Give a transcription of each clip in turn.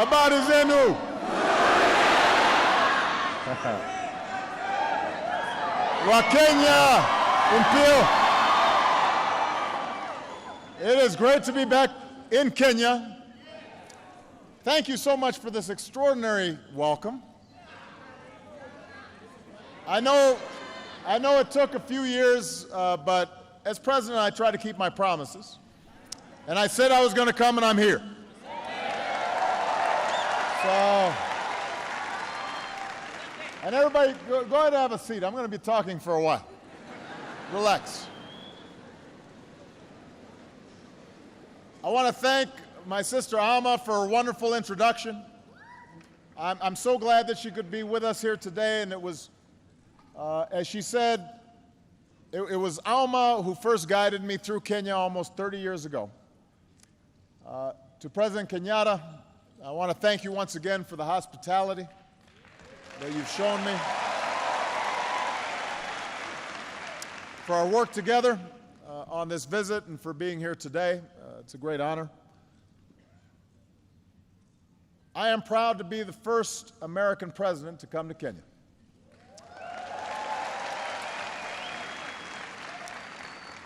Habari zenu. Wa Kenya, Impio. It is great to be back in Kenya. Thank you so much for this extraordinary welcome. I know it took a few years, but as president, I try to keep my promises. And I said I was going to come, and I'm here. So, and everybody, go ahead and have a seat. I'm going to be talking for a while. Relax. I want to thank my sister Alma for a wonderful introduction. I'm so glad that she could be with us here today, and it was, as she said, it was Alma who first guided me through Kenya almost 30 years ago. To President Kenyatta, I want to thank you once again for the hospitality that you've shown me, for our work together on this visit, and for being here today. It's a great honor. I am proud to be the first American president to come to Kenya.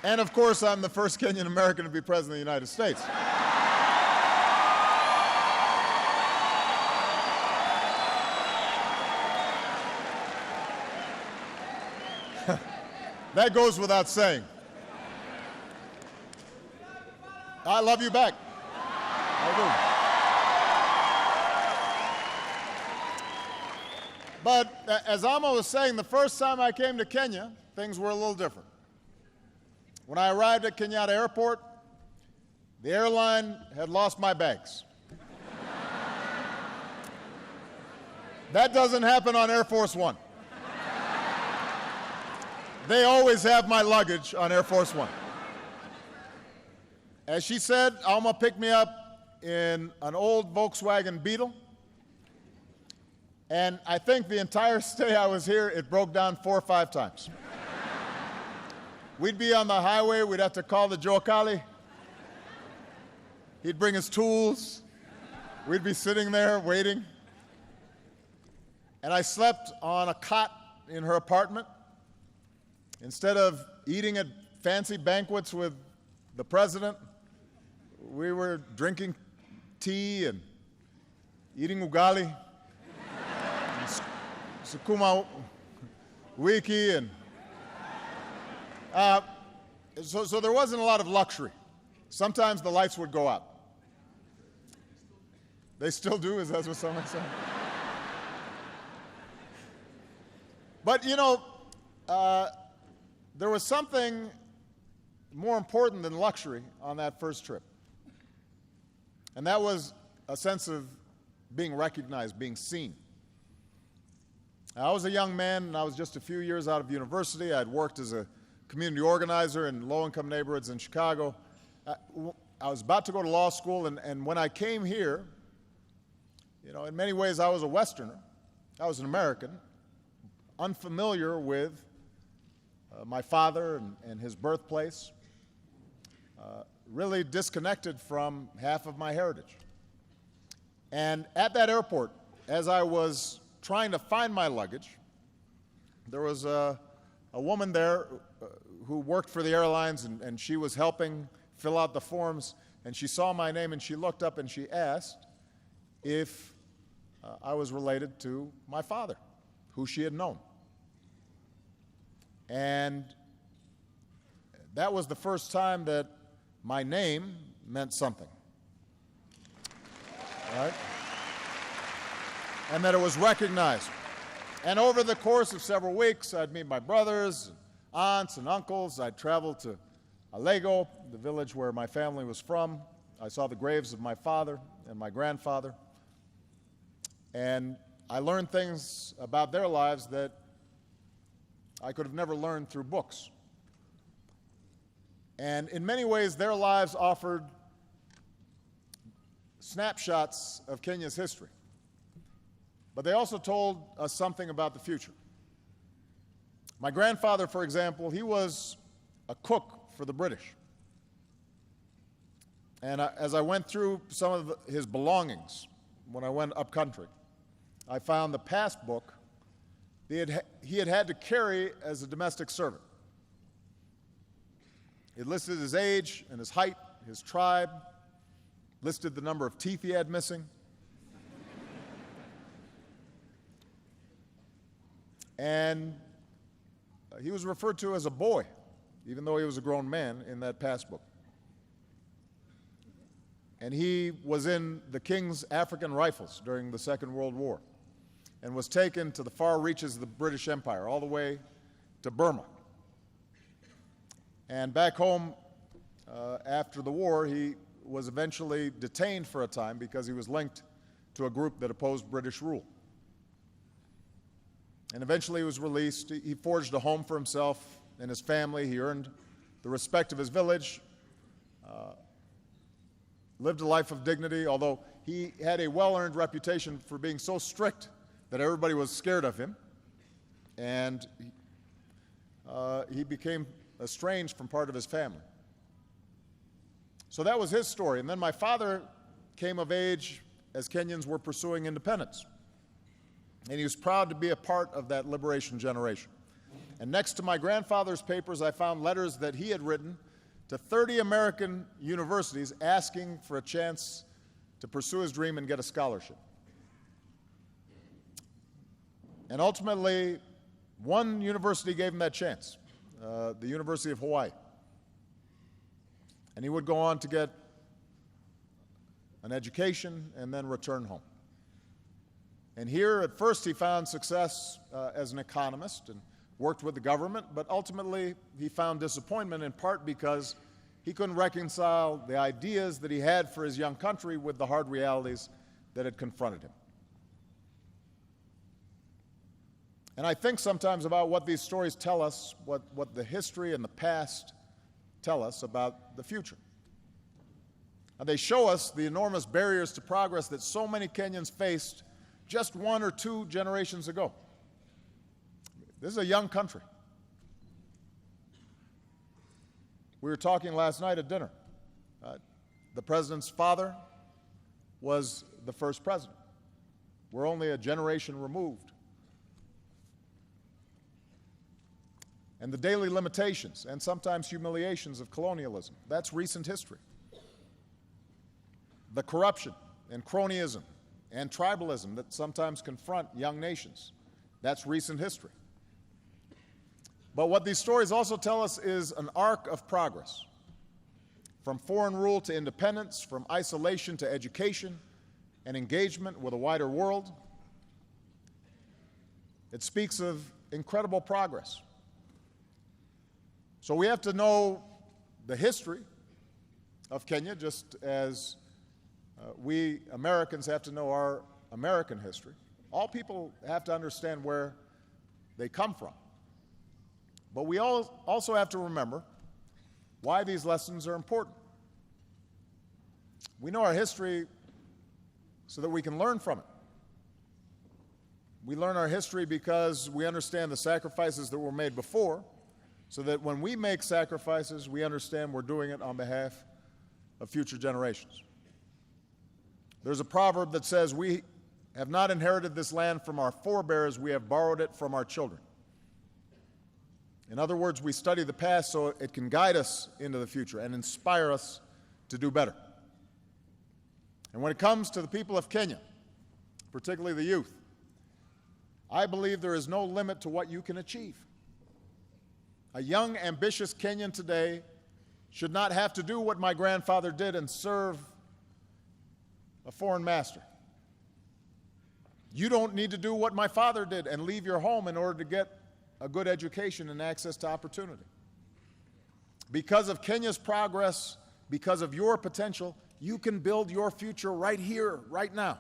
And of course, I'm the first Kenyan American to be president of the United States. That goes without saying. I love you back. I do. But as Alma was saying, the first time I came to Kenya, things were a little different. When I arrived at Kenyatta Airport, the airline had lost my bags. That doesn't happen on Air Force One. They always have my luggage on Air Force One. As she said, Alma picked me up in an old Volkswagen Beetle. And I think the entire stay I was here, it broke down 4 or 5 times. We'd be on the highway, we'd have to call the Joakali. He'd bring his tools. We'd be sitting there waiting. And I slept on a cot in her apartment. Instead of eating at fancy banquets with the president, we were drinking tea and eating ugali, and sukuma wiki, and so there wasn't a lot of luxury. Sometimes the lights would go out. They still do, is that what someone said? But you know, there was something more important than luxury on that first trip. And that was a sense of being recognized, being seen. I was a young man, and I was just a few years out of university. I'd worked as a community organizer in low-income neighborhoods in Chicago. I was about to go to law school, and when I came here, you know, in many ways I was a Westerner. I was an American, unfamiliar with my father and his birthplace, really disconnected from half of my heritage. And at that airport, as I was trying to find my luggage, there was a woman there who worked for the airlines, and she was helping fill out the forms, and she saw my name, and she looked up and she asked if I was related to my father, who she had known. And that was the first time that my name meant something, right? And that it was recognized. And over the course of several weeks, I'd meet my brothers, aunts, and uncles. I'd travel to Alego, the village where my family was from. I saw the graves of my father and my grandfather. And I learned things about their lives that I could have never learned through books. And in many ways, their lives offered snapshots of Kenya's history. But they also told us something about the future. My grandfather, for example, he was a cook for the British. And as I went through some of his belongings, when I went up country, I found the passbook he had had to carry as a domestic servant. It listed his age and his height, his tribe, listed the number of teeth he had missing. And he was referred to as a boy, even though he was a grown man in that passbook. And he was in the King's African Rifles during the Second World War and was taken to the far reaches of the British Empire, all the way to Burma. And back home, after the war, he was eventually detained for a time because he was linked to a group that opposed British rule. And eventually he was released. He forged a home for himself and his family. He earned the respect of his village, lived a life of dignity, although he had a well-earned reputation for being so strict that everybody was scared of him. And he became estranged from part of his family. So that was his story. And then my father came of age as Kenyans were pursuing independence. And he was proud to be a part of that liberation generation. And next to my grandfather's papers, I found letters that he had written to 30 American universities asking for a chance to pursue his dream and get a scholarship. And ultimately, one university gave him that chance, the University of Hawaii. And he would go on to get an education and then return home. And here, at first, he found success as an economist and worked with the government, but ultimately he found disappointment in part because he couldn't reconcile the ideas that he had for his young country with the hard realities that had confronted him. And I think sometimes about what these stories tell us, what the history and the past tell us about the future. And they show us the enormous barriers to progress that so many Kenyans faced just 1 or 2 generations ago. This is a young country. We were talking last night at dinner. The president's father was the first president. We're only a generation removed. And the daily limitations and sometimes humiliations of colonialism, that's recent history. The corruption and cronyism and tribalism that sometimes confront young nations, that's recent history. But what these stories also tell us is an arc of progress. From foreign rule to independence, from isolation to education and engagement with a wider world. It speaks of incredible progress. So we have to know the history of Kenya, just as we Americans have to know our American history. All people have to understand where they come from. But we also have to remember why these lessons are important. We know our history so that we can learn from it. We learn our history because we understand the sacrifices that were made before, so that when we make sacrifices, we understand we're doing it on behalf of future generations. There's a proverb that says, "We have not inherited this land from our forebears, we have borrowed it from our children." In other words, we study the past so it can guide us into the future and inspire us to do better. And when it comes to the people of Kenya, particularly the youth, I believe there is no limit to what you can achieve. A young, ambitious Kenyan today should not have to do what my grandfather did and serve a foreign master. You don't need to do what my father did and leave your home in order to get a good education and access to opportunity. Because of Kenya's progress, because of your potential, you can build your future right here, right now.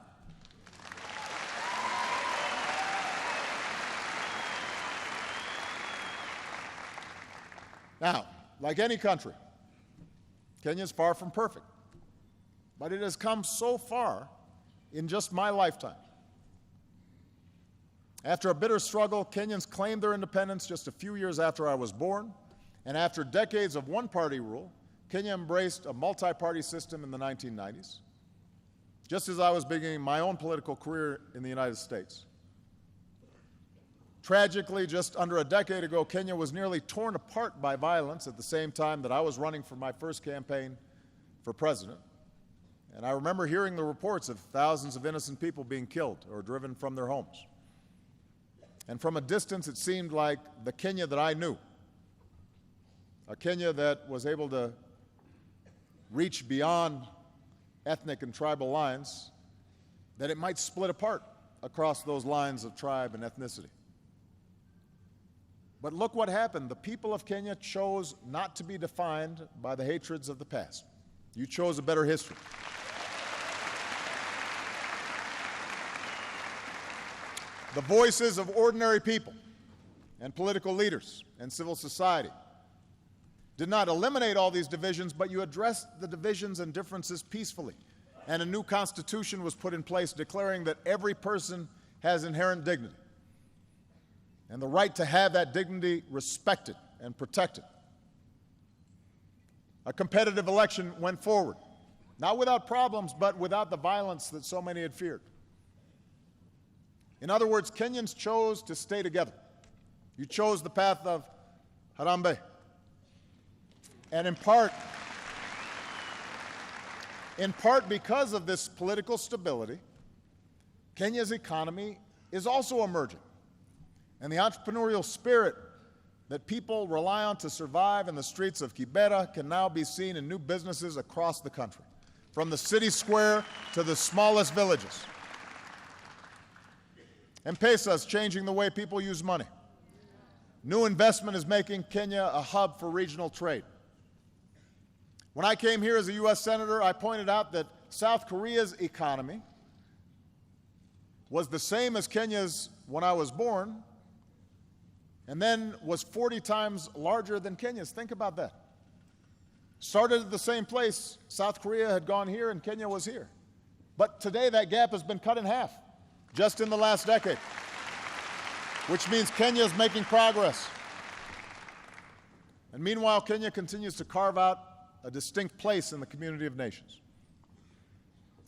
Now, like any country, Kenya is far from perfect, but it has come so far in just my lifetime. After a bitter struggle, Kenyans claimed their independence just a few years after I was born, and after decades of one-party rule, Kenya embraced a multi-party system in the 1990s. just as I was beginning my own political career in the United States. Tragically, just under a decade ago, Kenya was nearly torn apart by violence at the same time that I was running for my first campaign for president. And I remember hearing the reports of thousands of innocent people being killed or driven from their homes. And from a distance, it seemed like the Kenya that I knew, a Kenya that was able to reach beyond ethnic and tribal lines, that it might split apart across those lines of tribe and ethnicity. But look what happened. The people of Kenya chose not to be defined by the hatreds of the past. You chose a better history. The voices of ordinary people and political leaders and civil society did not eliminate all these divisions, but you addressed the divisions and differences peacefully. And a new constitution was put in place declaring that every person has inherent dignity and the right to have that dignity respected and protected. A competitive election went forward, not without problems, but without the violence that so many had feared. In other words, Kenyans chose to stay together. You chose the path of Harambee. And in part because of this political stability, Kenya's economy is also emerging. And the entrepreneurial spirit that people rely on to survive in the streets of Kibera can now be seen in new businesses across the country, from the city square to the smallest villages. M-Pesa is changing the way people use money. New investment is making Kenya a hub for regional trade. When I came here as a U.S. Senator, I pointed out that South Korea's economy was the same as Kenya's when I was born, and then was 40 times larger than Kenya's. Think about that. Started at the same place. South Korea had gone here and Kenya was here. But today that gap has been cut in half, just in the last decade, which means Kenya is making progress. And meanwhile, Kenya continues to carve out a distinct place in the community of nations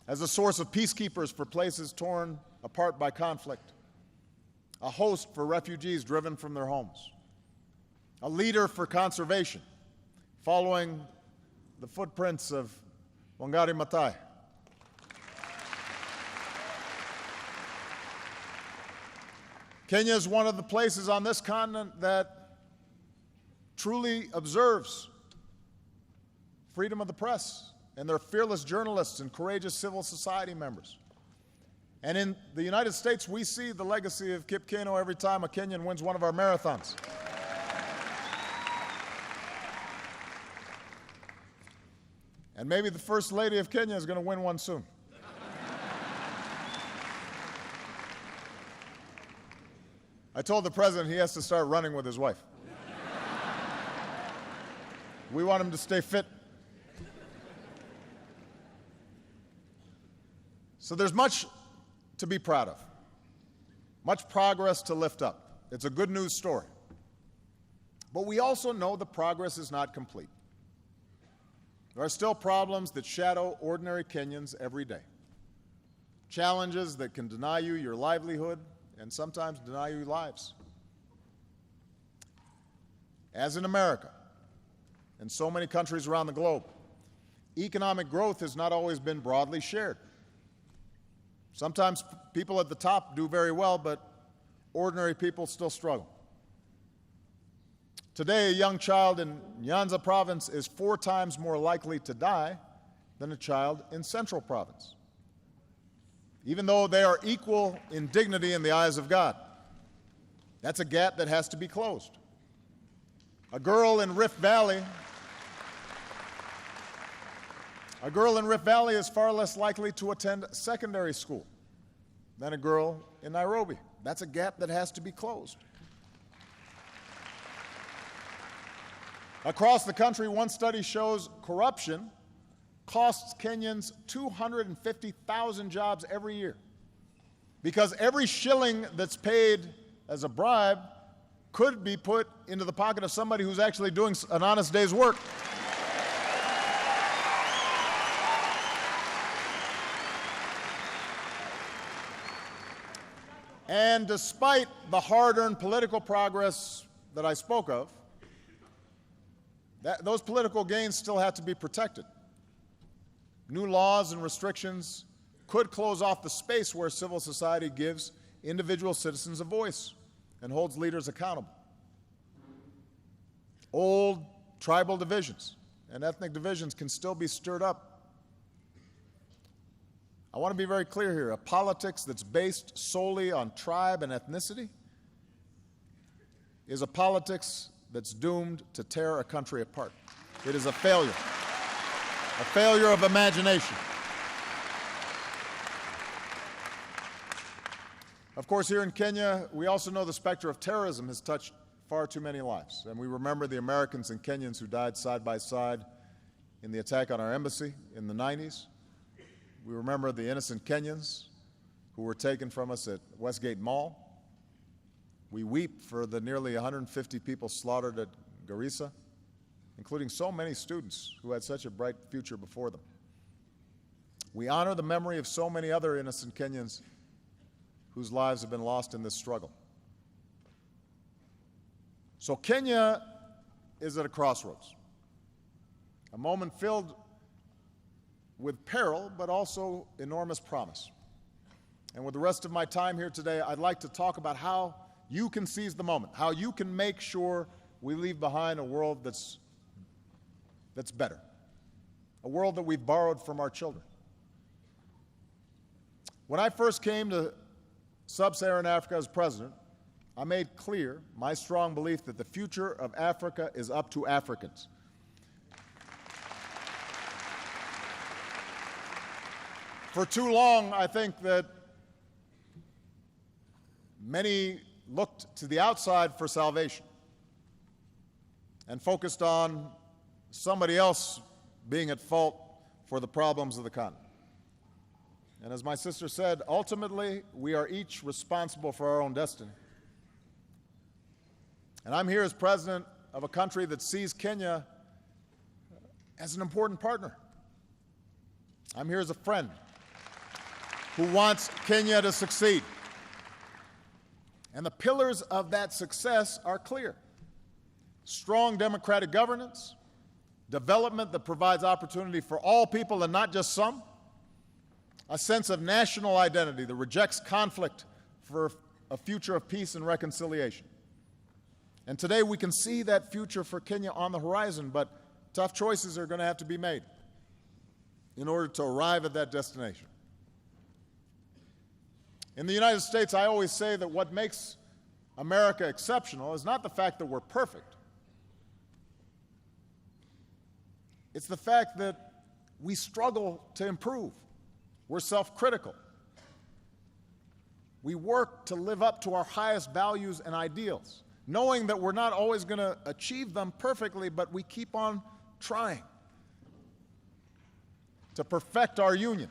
as a source of peacekeepers for places torn apart by conflict, a host for refugees driven from their homes, a leader for conservation, following the footprints of Wangari Maathai. Kenya is one of the places on this continent that truly observes freedom of the press and their fearless journalists and courageous civil society members. And in the United States, we see the legacy of Kip Keino every time a Kenyan wins one of our marathons. And maybe the First Lady of Kenya is going to win one soon. I told the President he has to start running with his wife. We want him to stay fit. So there's much to be proud of, much progress to lift up. It's a good news story. But we also know the progress is not complete. There are still problems that shadow ordinary Kenyans every day. Challenges that can deny you your livelihood and sometimes deny you lives. As in America and so many countries around the globe, economic growth has not always been broadly shared. Sometimes people at the top do very well, but ordinary people still struggle. Today, a young child in Nyanza province is 4 times more likely to die than a child in Central province, even though they are equal in dignity in the eyes of God. That's a gap that has to be closed. A girl in Rift Valley is far less likely to attend secondary school than a girl in Nairobi. That's a gap that has to be closed. Across the country, one study shows corruption costs Kenyans 250,000 jobs every year, because every shilling that's paid as a bribe could be put into the pocket of somebody who's actually doing an honest day's work. And despite the hard-earned political progress that I spoke of, those political gains still have to be protected. New laws and restrictions could close off the space where civil society gives individual citizens a voice and holds leaders accountable. Old tribal divisions and ethnic divisions can still be stirred up. I want to be very clear here. A politics that's based solely on tribe and ethnicity is a politics that's doomed to tear a country apart. It is a failure of imagination. Of course, here in Kenya, we also know the specter of terrorism has touched far too many lives. And we remember the Americans and Kenyans who died side by side in the attack on our embassy in the 90s. We remember the innocent Kenyans who were taken from us at Westgate Mall. We weep for the nearly 150 people slaughtered at Garissa, including so many students who had such a bright future before them. We honor the memory of so many other innocent Kenyans whose lives have been lost in this struggle. So Kenya is at a crossroads, a moment filled with peril, but also enormous promise. And with the rest of my time here today, I'd like to talk about how you can seize the moment, how you can make sure we leave behind a world that's better, a world that we've borrowed from our children. When I first came to Sub-Saharan Africa as president, I made clear my strong belief that the future of Africa is up to Africans. For too long, I think that many looked to the outside for salvation and focused on somebody else being at fault for the problems of the continent. And as my sister said, ultimately, we are each responsible for our own destiny. And I'm here as president of a country that sees Kenya as an important partner. I'm here as a friend who wants Kenya to succeed. And the pillars of that success are clear: strong democratic governance, development that provides opportunity for all people and not just some, a sense of national identity that rejects conflict for a future of peace and reconciliation. And today we can see that future for Kenya on the horizon, but tough choices are going to have to be made in order to arrive at that destination. In the United States, I always say that what makes America exceptional is not the fact that we're perfect. It's the fact that we struggle to improve. We're self-critical. We work to live up to our highest values and ideals, knowing that we're not always going to achieve them perfectly, but we keep on trying to perfect our union.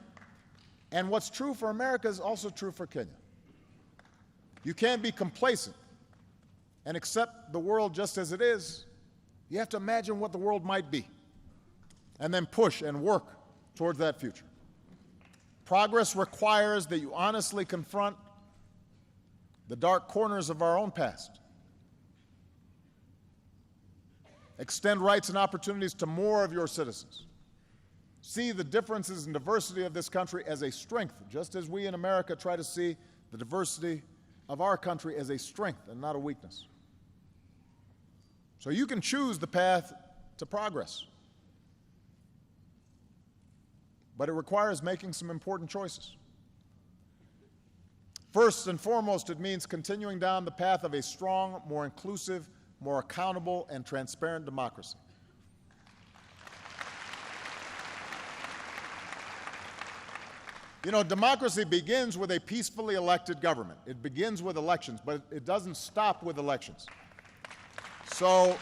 And what's true for America is also true for Kenya. You can't be complacent and accept the world just as it is. You have to imagine what the world might be and then push and work towards that future. Progress requires that you honestly confront the dark corners of our own past, extend rights and opportunities to more of your citizens, see the differences and diversity of this country as a strength, just as we in America try to see the diversity of our country as a strength and not a weakness. So you can choose the path to progress, but it requires making some important choices. First and foremost, it means continuing down the path of a strong, more inclusive, more accountable, and transparent democracy. You know, democracy begins with a peacefully elected government. It begins with elections, but it doesn't stop with elections. So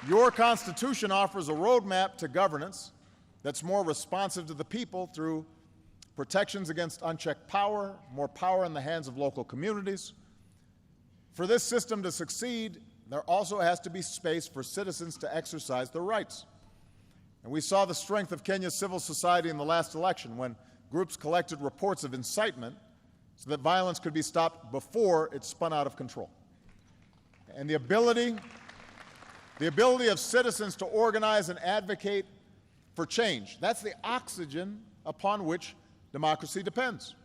your Constitution offers a roadmap to governance that's more responsive to the people through protections against unchecked power, more power in the hands of local communities. For this system to succeed, there also has to be space for citizens to exercise their rights. And we saw the strength of Kenya's civil society in the last election when groups collected reports of incitement so that violence could be stopped before it spun out of control. And the ability of citizens to organize and advocate for change, that's the oxygen upon which democracy depends.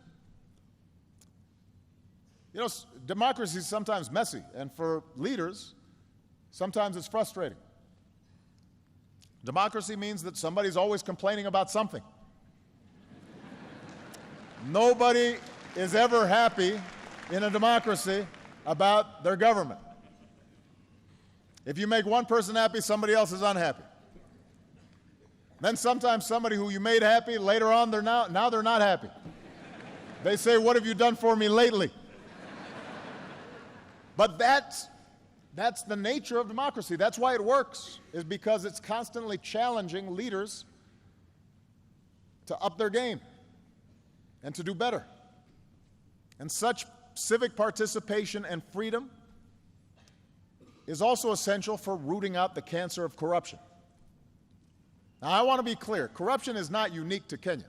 You know, democracy is sometimes messy, and for leaders, sometimes it's frustrating. Democracy means that somebody's always complaining about something. Nobody is ever happy in a democracy about their government. If you make one person happy, somebody else is unhappy. Then sometimes somebody who you made happy, later on now they're not happy. They say, "What have you done for me lately?" But that's the nature of democracy. That's why it works, is because it's constantly challenging leaders to up their game and to do better. And such civic participation and freedom is also essential for rooting out the cancer of corruption. Now, I want to be clear. Corruption is not unique to Kenya.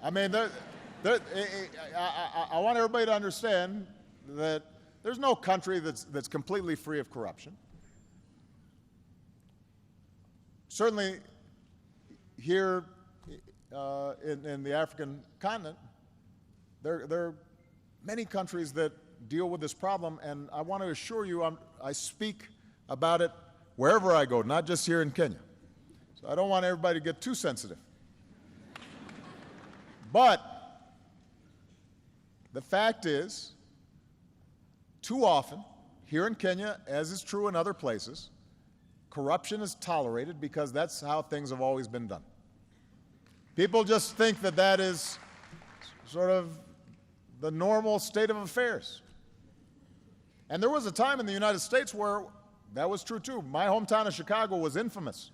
I mean, I want everybody to understand that there's no country that's completely free of corruption. Certainly, here in the African continent, there are many countries that deal with this problem, and I want to assure you I speak about it wherever I go, not just here in Kenya. So I don't want everybody to get too sensitive. But the fact is, too often, here in Kenya, as is true in other places, corruption is tolerated because that's how things have always been done. People just think that that is sort of the normal state of affairs. And there was a time in the United States where that was true too. My hometown of Chicago was infamous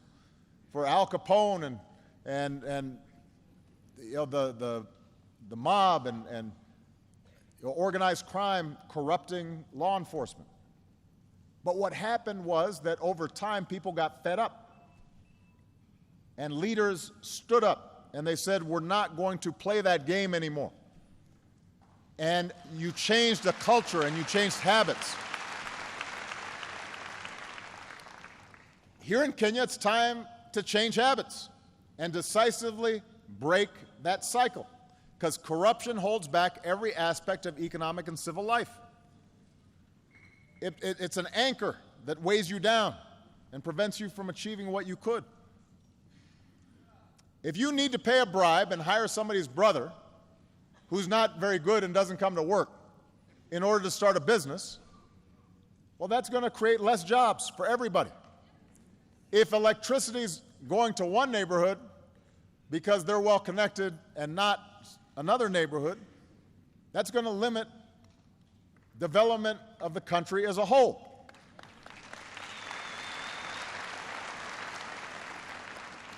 for Al Capone and you know, the mob and organized crime corrupting law enforcement. But what happened was that over time people got fed up, and leaders stood up and they said, "We're not going to play that game anymore." And you changed the culture and you changed habits. Here in Kenya, it's time to change habits and decisively break that cycle, because corruption holds back every aspect of economic and civil life. It's an anchor that weighs you down and prevents you from achieving what you could. If you need to pay a bribe and hire somebody's brother who's not very good and doesn't come to work in order to start a business, well, that's going to create less jobs for everybody. If electricity's going to one neighborhood because they're well connected and not another neighborhood, that's going to limit development of the country as a whole.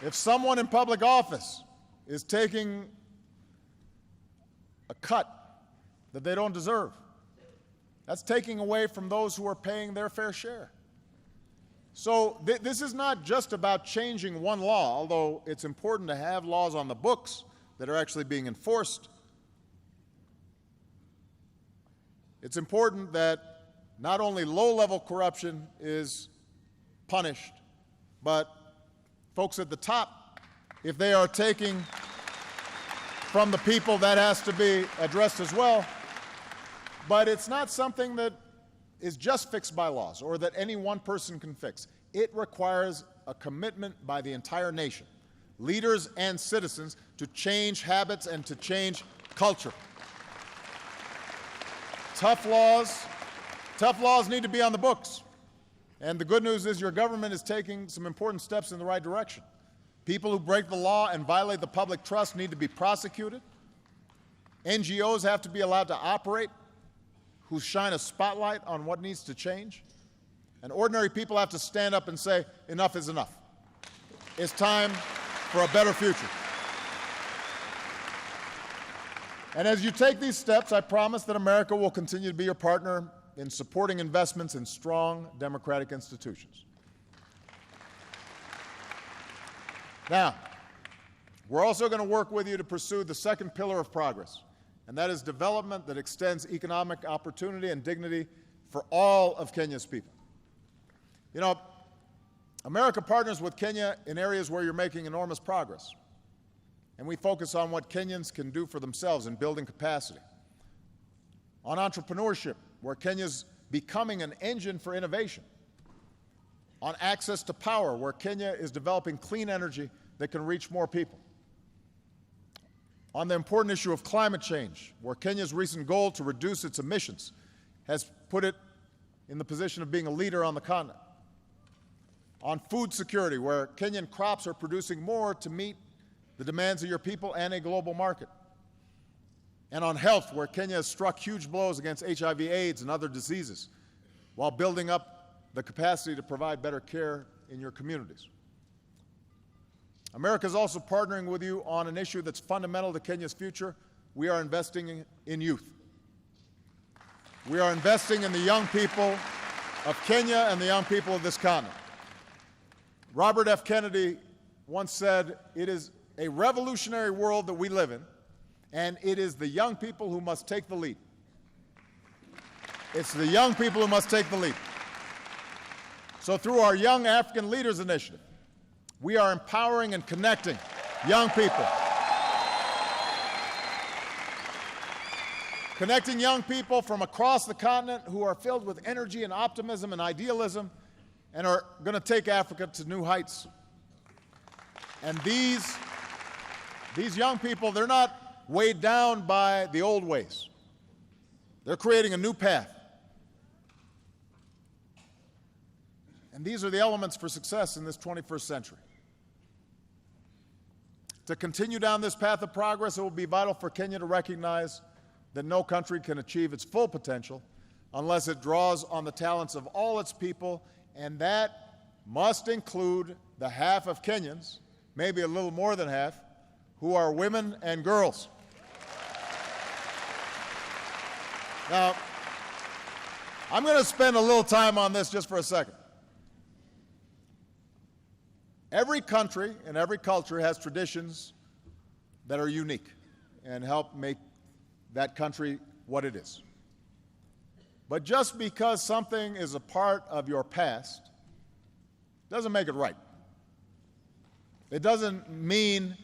If someone in public office is taking a cut that they don't deserve, that's taking away from those who are paying their fair share. So this is not just about changing one law, although it's important to have laws on the books that are actually being enforced. It's important that not only low-level corruption is punished, but folks at the top, if they are taking from the people, that has to be addressed as well. But it's not something that is just fixed by laws or that any one person can fix. It requires a commitment by the entire nation, leaders and citizens, to change habits and to change culture. Tough laws need to be on the books. And the good news is your government is taking some important steps in the right direction. People who break the law and violate the public trust need to be prosecuted. NGOs have to be allowed to operate, who shine a spotlight on what needs to change. And ordinary people have to stand up and say, enough is enough. It's time for a better future. And as you take these steps, I promise that America will continue to be your partner in supporting investments in strong democratic institutions. Now, We're also going to work with you to pursue the second pillar of progress, and that is development that extends economic opportunity and dignity for all of Kenya's people. You know, America partners with Kenya in areas where you're making enormous progress, and we focus on what Kenyans can do for themselves in building capacity. On entrepreneurship, where Kenya's becoming an engine for innovation. On access to power, where Kenya is developing clean energy that can reach more people. On the important issue of climate change, where Kenya's recent goal to reduce its emissions has put it in the position of being a leader on the continent. On food security, where Kenyan crops are producing more to meet the demands of your people and a global market. And on health, where Kenya has struck huge blows against HIV, AIDS, and other diseases, while building up the capacity to provide better care in your communities. America is also partnering with you on an issue that's fundamental to Kenya's future. We are investing in youth. We are investing in the young people of Kenya and the young people of this continent. Robert F. Kennedy once said, "It is a revolutionary world that we live in, and it is the young people who must take the lead." It's the young people who must take the lead. So through our Young African Leaders Initiative, we are empowering and connecting young people. Connecting young people from across the continent who are filled with energy and optimism and idealism and are going to take Africa to new heights. And these young people, they're not weighed down by the old ways. They're creating a new path. And these are the elements for success in this 21st century. To continue down this path of progress, it will be vital for Kenya to recognize that no country can achieve its full potential unless it draws on the talents of all its people, and that must include the half of Kenyans, maybe a little more than half, who are women and girls. Now, I'm going to spend a little time on this just for a second. Every country and every culture has traditions that are unique and help make that country what it is. But just because something is a part of your past doesn't make it right. It doesn't mean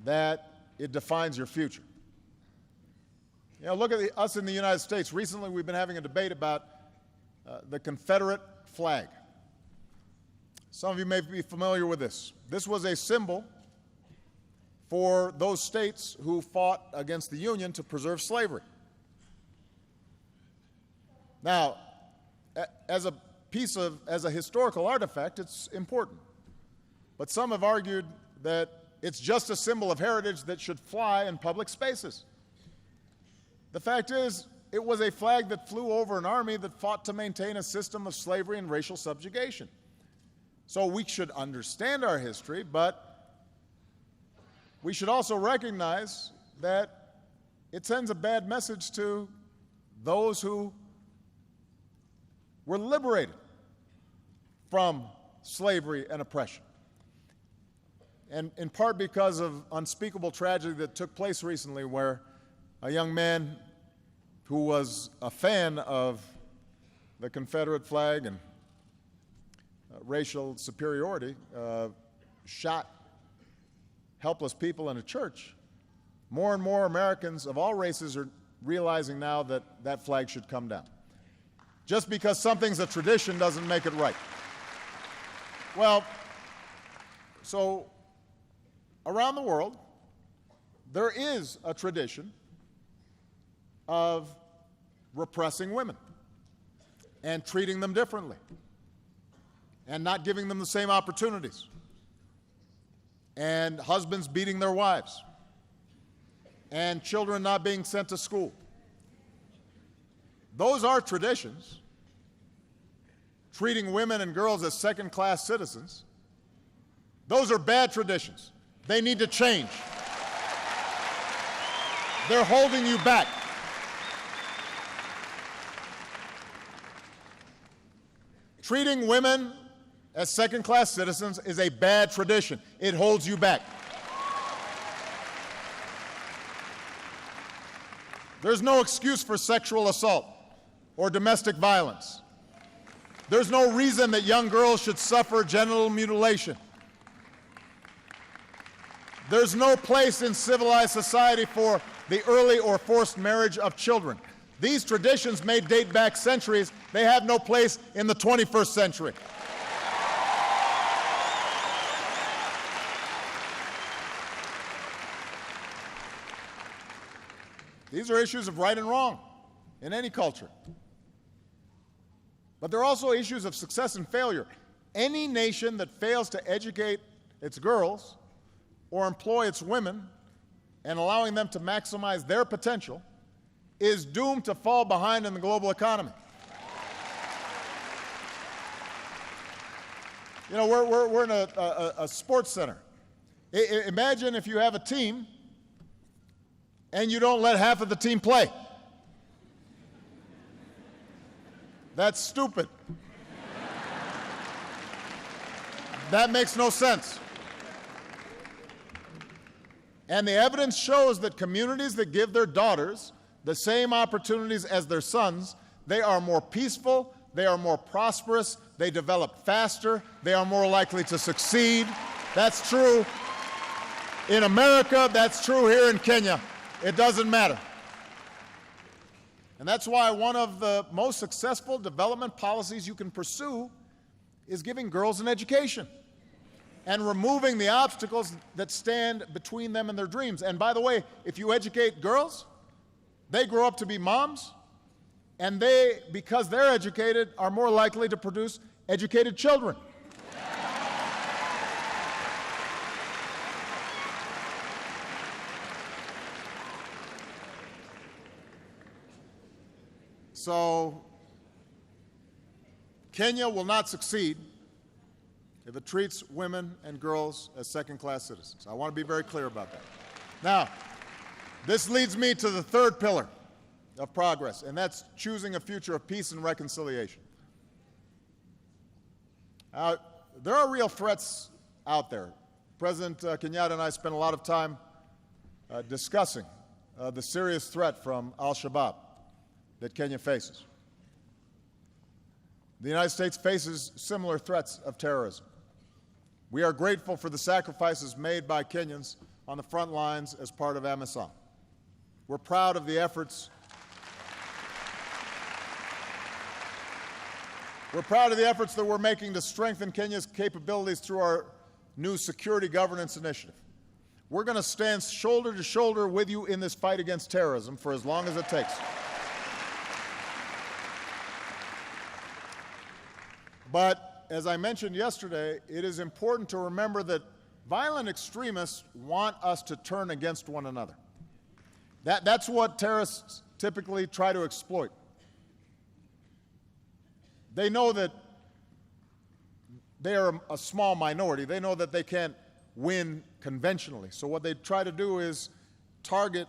that it defines your future. You know, look at us in the United States. Recently, we've been having a debate about the Confederate flag. Some of you may be familiar with this. This was a symbol for those states who fought against the Union to preserve slavery. Now, as a historical artifact, it's important. But some have argued that it's just a symbol of heritage that should fly in public spaces. The fact is, it was a flag that flew over an army that fought to maintain a system of slavery and racial subjugation. So we should understand our history, but we should also recognize that it sends a bad message to those who were liberated from slavery and oppression. And in part because of unspeakable tragedy that took place recently, where a young man who was a fan of the Confederate flag and racial superiority shot helpless people in a church. More and more Americans of all races are realizing now that that flag should come down. Just because something's a tradition doesn't make it right. Well, so around the world, there is a tradition of repressing women and treating them differently and not giving them the same opportunities, and husbands beating their wives, and children not being sent to school. Those are traditions. Treating women and girls as second-class citizens, those are bad traditions. They need to change. They're holding you back. Treating women as second-class citizens is a bad tradition. It holds you back. There's no excuse for sexual assault or domestic violence. There's no reason that young girls should suffer genital mutilation. There's no place in civilized society for the early or forced marriage of children. These traditions may date back centuries. They have no place in the 21st century. These are issues of right and wrong in any culture. But they're also issues of success and failure. Any nation that fails to educate its girls or employ its women and allowing them to maximize their potential is doomed to fall behind in the global economy. You know, we're in a sports center. Imagine if you have a team and you don't let half of the team play. That's stupid. That makes no sense. And the evidence shows that communities that give their daughters the same opportunities as their sons, they are more peaceful, they are more prosperous, they develop faster, they are more likely to succeed. That's true in America, that's true here in Kenya. It doesn't matter. And that's why one of the most successful development policies you can pursue is giving girls an education and removing the obstacles that stand between them and their dreams. And by the way, if you educate girls, they grow up to be moms, and they, because they're educated, are more likely to produce educated children. So, Kenya will not succeed if it treats women and girls as second-class citizens. I want to be very clear about that. Now, this leads me to the third pillar of progress, and that's choosing a future of peace and reconciliation. There are real threats out there. President Kenyatta and I spent a lot of time discussing the serious threat from al-Shabaab that Kenya faces. The United States faces similar threats of terrorism. We are grateful for the sacrifices made by Kenyans on the front lines as part of AMISOM. We're proud of the efforts that we're making to strengthen Kenya's capabilities through our new security governance initiative. We're going to stand shoulder to shoulder with you in this fight against terrorism for as long as it takes. But, as I mentioned yesterday, it is important to remember that violent extremists want us to turn against one another. That's what terrorists typically try to exploit. They know that they are a small minority. They know that they can't win conventionally. So what they try to do is target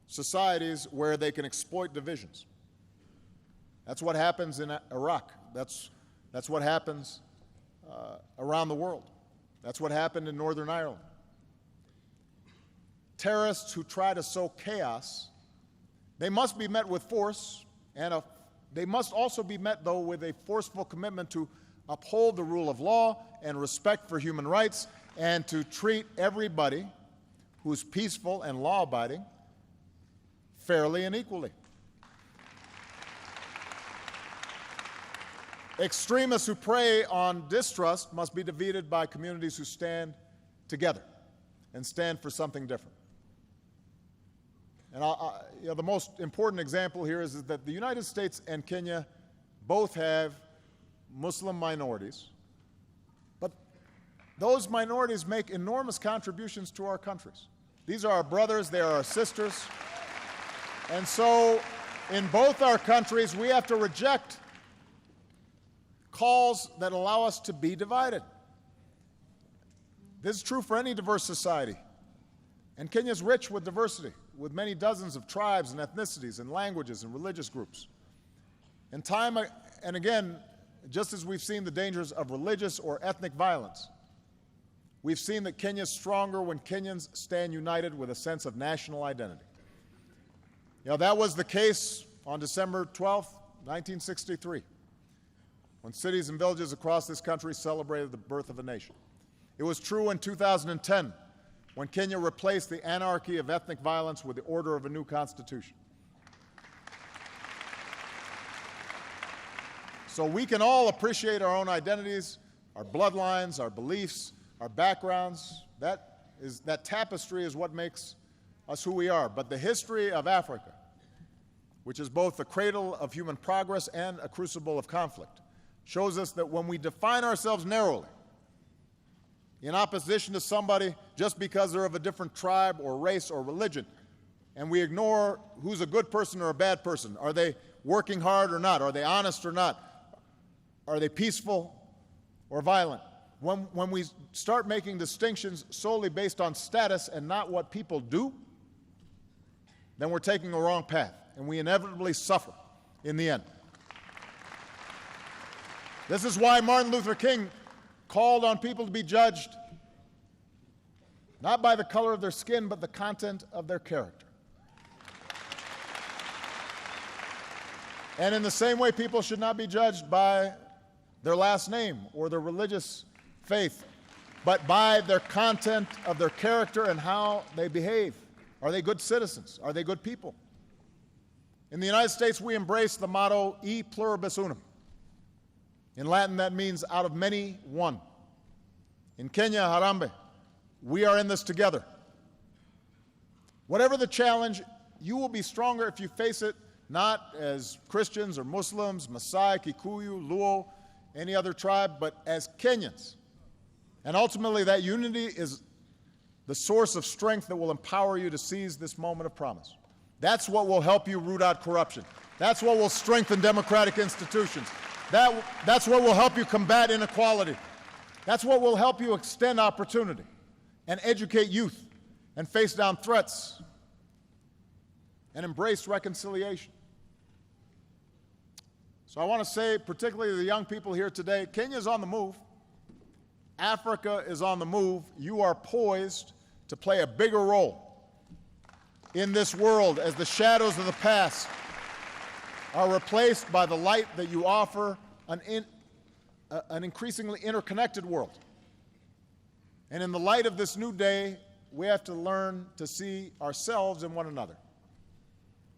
societies where they can exploit divisions. That's what happens in Iraq. That's what happens around the world. That's what happened in Northern Ireland. Terrorists who try to sow chaos, they must be met with force, and they must also be met, though, with a forceful commitment to uphold the rule of law and respect for human rights, and to treat everybody who's peaceful and law-abiding fairly and equally. Extremists who prey on distrust must be defeated by communities who stand together and stand for something different. And the most important example here is that the United States and Kenya both have Muslim minorities, but those minorities make enormous contributions to our countries. These are our brothers, they are our sisters, and so in both our countries we have to reject calls that allow us to be divided. This is true for any diverse society. And Kenya is rich with diversity, with many dozens of tribes and ethnicities and languages and religious groups. And time and again, just as we've seen the dangers of religious or ethnic violence, we've seen that Kenya is stronger when Kenyans stand united with a sense of national identity. That was the case on December 12, 1963, when cities and villages across this country celebrated the birth of a nation. It was true in 2010, when Kenya replaced the anarchy of ethnic violence with the order of a new constitution. So we can all appreciate our own identities, our bloodlines, our beliefs, our backgrounds. That tapestry is what makes us who we are. But the history of Africa, which is both the cradle of human progress and a crucible of conflict, shows us that when we define ourselves narrowly, in opposition to somebody just because they're of a different tribe or race or religion, and we ignore who's a good person or a bad person, are they working hard or not, are they honest or not, are they peaceful or violent? When we start making distinctions solely based on status and not what people do, then we're taking a wrong path, and we inevitably suffer in the end. This is why Martin Luther King called on people to be judged not by the color of their skin, but the content of their character. And in the same way, people should not be judged by their last name or their religious faith, but by their content of their character and how they behave. Are they good citizens? Are they good people? In the United States, we embrace the motto, E pluribus unum. In Latin, that means out of many, one. In Kenya, Harambee, we are in this together. Whatever the challenge, you will be stronger if you face it not as Christians or Muslims, Maasai, Kikuyu, Luo, any other tribe, but as Kenyans. And ultimately, that unity is the source of strength that will empower you to seize this moment of promise. That's what will help you root out corruption. That's what will strengthen democratic institutions. That's what will help you combat inequality. That's what will help you extend opportunity and educate youth and face down threats and embrace reconciliation. So I want to say, particularly to the young people here today, Kenya is on the move. Africa is on the move. You are poised to play a bigger role in this world as the shadows of the past are replaced by the light that you offer an increasingly interconnected world. And in the light of this new day, we have to learn to see ourselves in one another.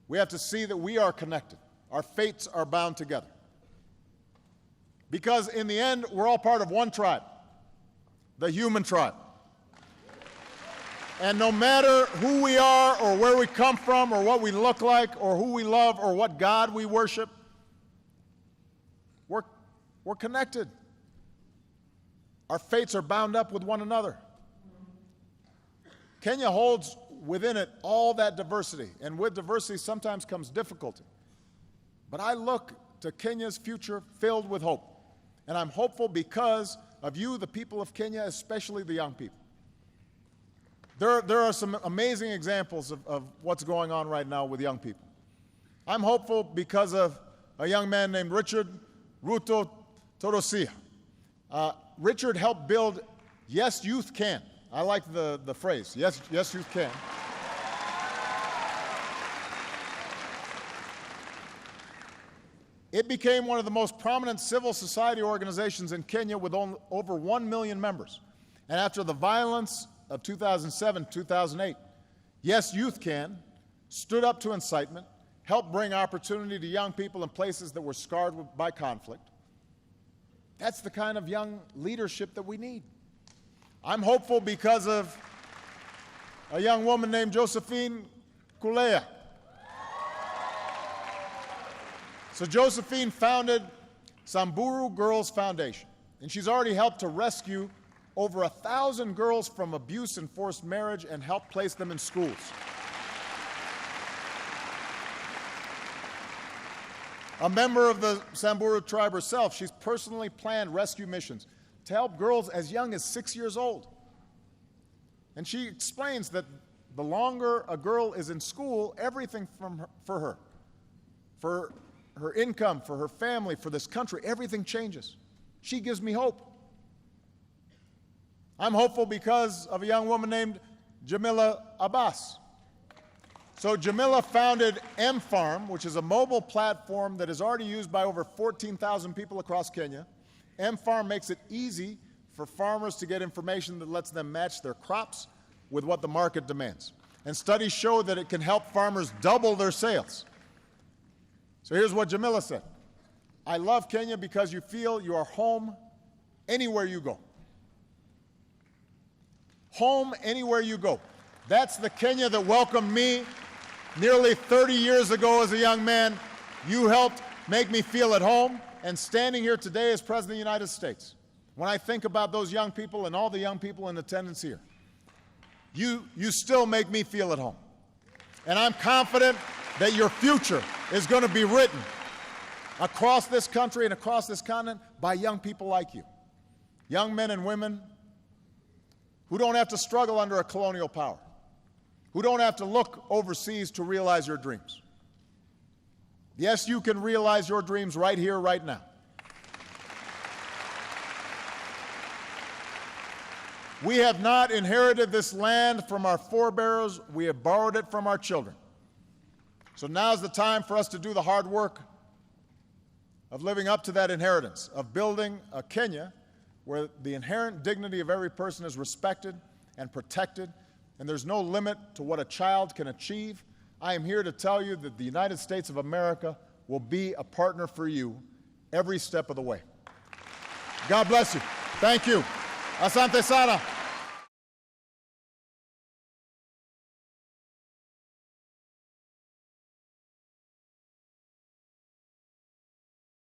We have to see that we are connected. Our fates are bound together. Because in the end, we're all part of one tribe, the human tribe. And no matter who we are or where we come from or what we look like or who we love or what God we worship, we're connected. Our fates are bound up with one another. Kenya holds within it all that diversity, and with diversity sometimes comes difficulty. But I look to Kenya's future filled with hope, and I'm hopeful because of you, the people of Kenya, especially the young people. There are some amazing examples of what's going on right now with young people. I'm hopeful because of a young man named Richard Ruto Torosia. Richard helped build Yes, Youth Can. I like the phrase, yes, Youth Can. It became one of the most prominent civil society organizations in Kenya with over 1 million members. And after the violence of 2007, 2008, Yes, Youth Can stood up to incitement, helped bring opportunity to young people in places that were scarred by conflict. That's the kind of young leadership that we need. I'm hopeful because of a young woman named Josephine Kulea. So Josephine founded Samburu Girls Foundation, and she's already helped to rescue over 1,000 girls from abuse and forced marriage and helped place them in schools. A member of the Samburu tribe herself, she's personally planned rescue missions to help girls as young as 6 years old. And she explains that the longer a girl is in school, everything for her income, for her family, for this country, everything changes. She gives me hope. I'm hopeful because of a young woman named Jamila Abbas. So Jamila founded M-Farm, which is a mobile platform that is already used by over 14,000 people across Kenya. M-Farm makes it easy for farmers to get information that lets them match their crops with what the market demands. And studies show that it can help farmers double their sales. So here's what Jamila said. I love Kenya because you feel you are home anywhere you go. Home anywhere you go. That's the Kenya that welcomed me nearly 30 years ago as a young man. You helped make me feel at home, and standing here today as President of the United States, when I think about those young people and all the young people in attendance here, you still make me feel at home. And I'm confident that your future is going to be written across this country and across this continent by young people like you. Young men and women who don't have to struggle under a colonial power, who don't have to look overseas to realize your dreams. Yes, you can realize your dreams right here, right now. We have not inherited this land from our forebears. We have borrowed it from our children. So now's the time for us to do the hard work of living up to that inheritance, of building a Kenya where the inherent dignity of every person is respected and protected, and there's no limit to what a child can achieve. I am here to tell you that the United States of America will be a partner for you every step of the way. God bless you. Thank you. Asante sana.